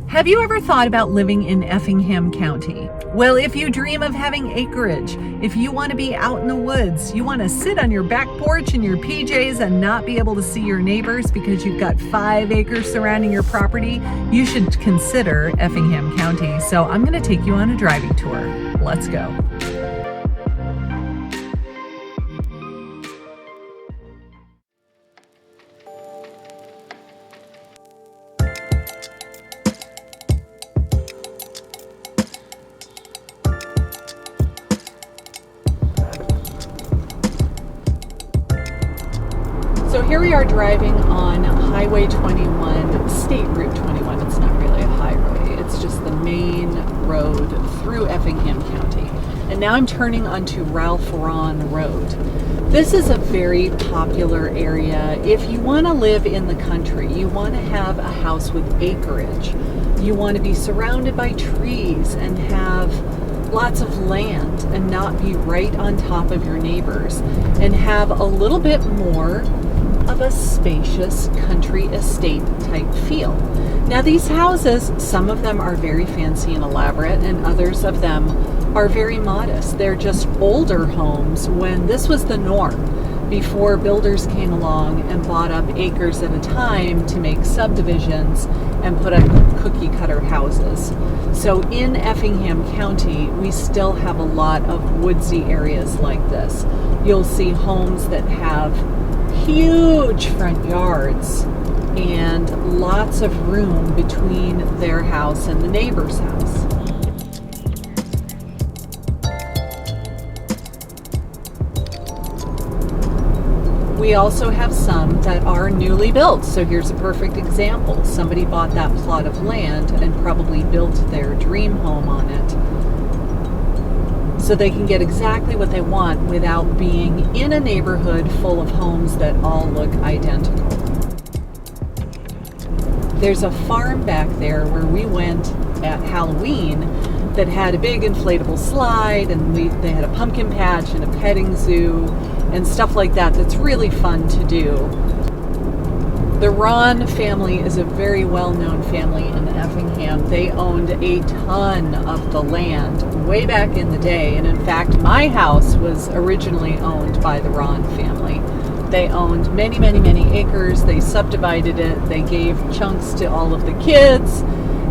Have you ever thought about living in Effingham County? Well, if you dream of having acreage, if you want to be out in the woods, you want to sit on your back porch in your PJs and not be able to see your neighbors because you've got 5 acres surrounding your property, you should consider Effingham County. So I'm going to take you on a driving tour. Let's go. So here we are driving on Highway 21, State Route 21. It's not really a highway, it's just the main road through Effingham County. And now I'm turning onto Ralph Rahn Road. This is a very popular area. If you want to live in the country, you want to have a house with acreage. You want to be surrounded by trees and have lots of land and not be right on top of your neighbors and have a little bit more of a spacious country estate type feel. Now these houses, some of them are very fancy and elaborate and others of them are very modest. They're just older homes when this was the norm before builders came along and bought up acres at a time to make subdivisions and put up cookie cutter houses. So in Effingham County, we still have a lot of woodsy areas like this. You'll see homes that have huge front yards and lots of room between their house and the neighbor's house. We also have some that are newly built. So here's a perfect example. Somebody bought that plot of land and probably built their dream home on it, so they can get exactly what they want without being in a neighborhood full of homes that all look identical. There's a farm back there where we went at Halloween that had a big inflatable slide, and they had a pumpkin patch and a petting zoo and stuff like that. That's really fun to do. The Rahn family is a very well-known family in Effingham. They owned a ton of the land way back in the day, and in fact my house was originally owned by the Rahn family. They owned many, many, many acres. They subdivided it. They gave chunks to all of the kids,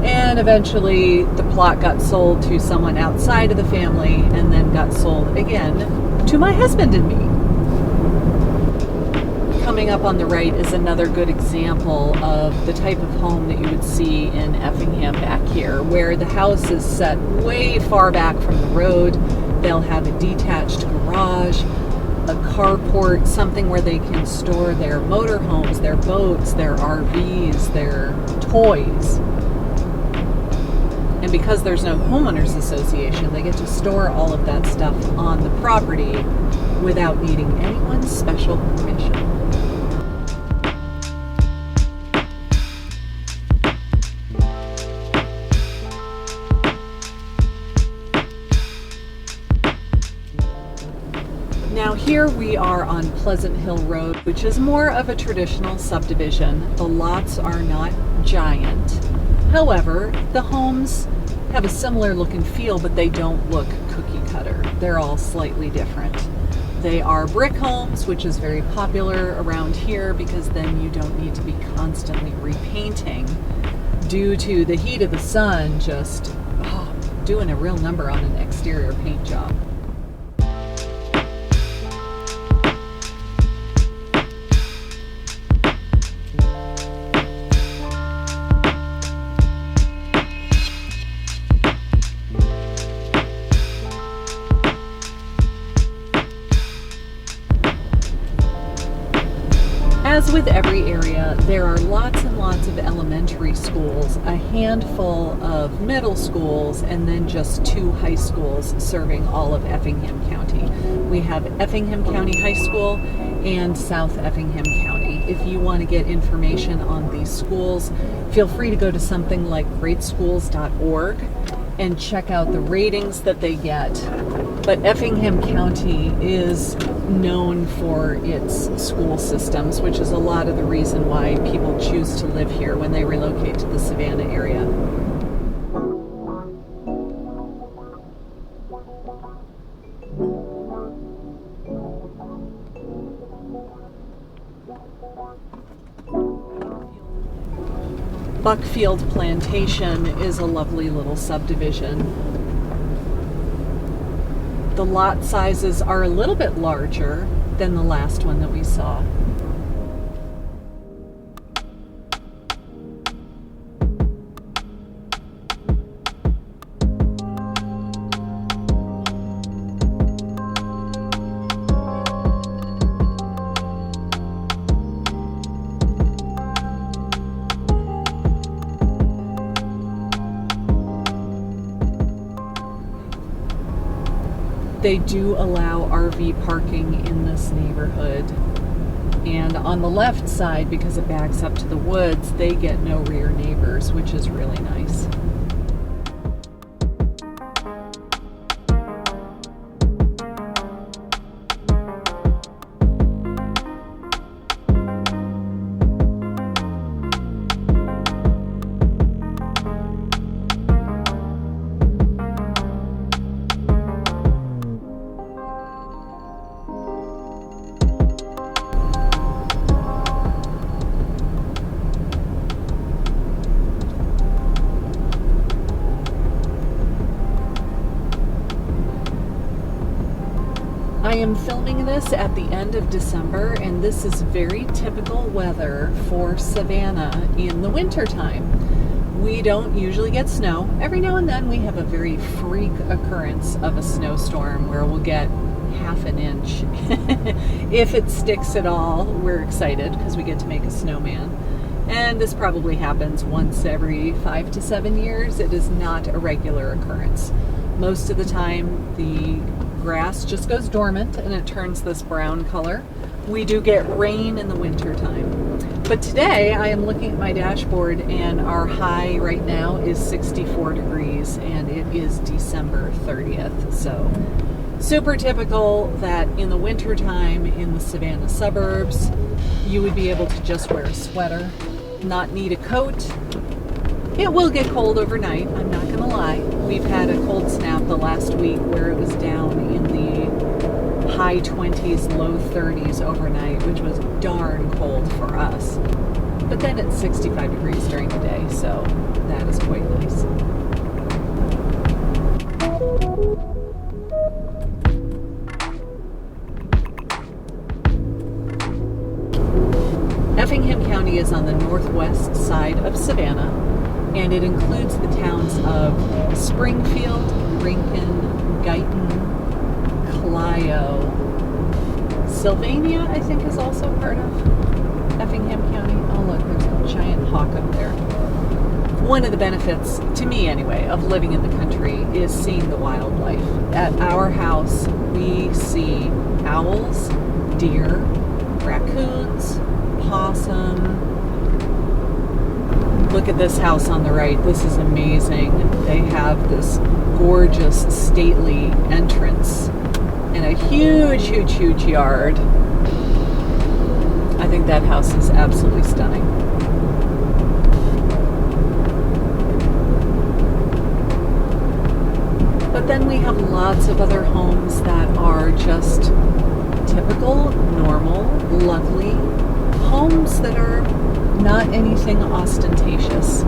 and eventually the plot got sold to someone outside of the family and then got sold again to my husband and me. Coming up on the right is another good example of the type of home that you would see in Effingham back here, where the house is set way far back from the road. They'll have a detached garage, a carport, something where they can store their motorhomes, their boats, their RVs, their toys. And because there's no homeowners association, they get to store all of that stuff on the property without needing anyone's special permission. Now here we are on Pleasant Hill Road, which is more of a traditional subdivision. The lots are not giant. However, the homes have a similar look and feel, but they don't look cookie cutter. They're all slightly different. They are brick homes, which is very popular around here because then you don't need to be constantly repainting due to the heat of the sun just doing a real number on an exterior paint job. As with every area, there are lots and lots of elementary schools, a handful of middle schools, and then just 2 high schools serving all of Effingham County. We have Effingham County High School and South Effingham County. If you want to get information on these schools, feel free to go to something like greatschools.org and check out the ratings that they get. But Effingham County is known for its school systems, which is a lot of the reason why people choose to live here when they relocate to the Savannah area. Buckfield Plantation is a lovely little subdivision. The lot sizes are a little bit larger than the last one that we saw. They do allow RV parking in this neighborhood. And on the left side, because it backs up to the woods, they get no rear neighbors, which is really nice. I am filming this at the end of December, and this is very typical weather for Savannah in the wintertime. We don't usually get snow. Every now and then we have a very freak occurrence of a snowstorm where we'll get half an inch. If it sticks at all, we're excited because we get to make a snowman. And this probably happens once every 5 to 7 years. It is not a regular occurrence. Most of the time, the grass just goes dormant and it turns this brown color. We do get rain in the winter time. But today I am looking at my dashboard and our high right now is 64 degrees and it is December 30th. So super typical that in the winter time in the Savannah suburbs, you would be able to just wear a sweater, not need a coat. It will get cold overnight, I'm not gonna lie. We've had a cold snap the last week where it was down in the high 20s, low 30s overnight, which was darn cold for us. But then it's 65 degrees during the day, so that is quite nice. Effingham County is on the northwest side of Savannah, and it includes the towns of Springfield, Rincon, Guyton, Clio. Sylvania, I think, is also part of Effingham County. Oh look, there's a giant hawk up there. One of the benefits, to me anyway, of living in the country is seeing the wildlife. At our house, we see owls, deer, raccoons, possum. Look at this house on the right. This is amazing. They have this gorgeous, stately entrance and a huge, huge, huge yard. I think that house is absolutely stunning. But then we have lots of other homes that are just typical, normal, lovely homes that are not anything ostentatious.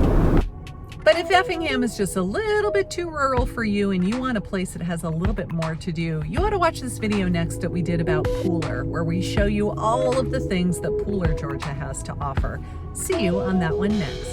But if Effingham is just a little bit too rural for you and you want a place that has a little bit more to do, you ought to watch this video next that we did about Pooler, where we show you all of the things that Pooler, Georgia has to offer. See you on that one next.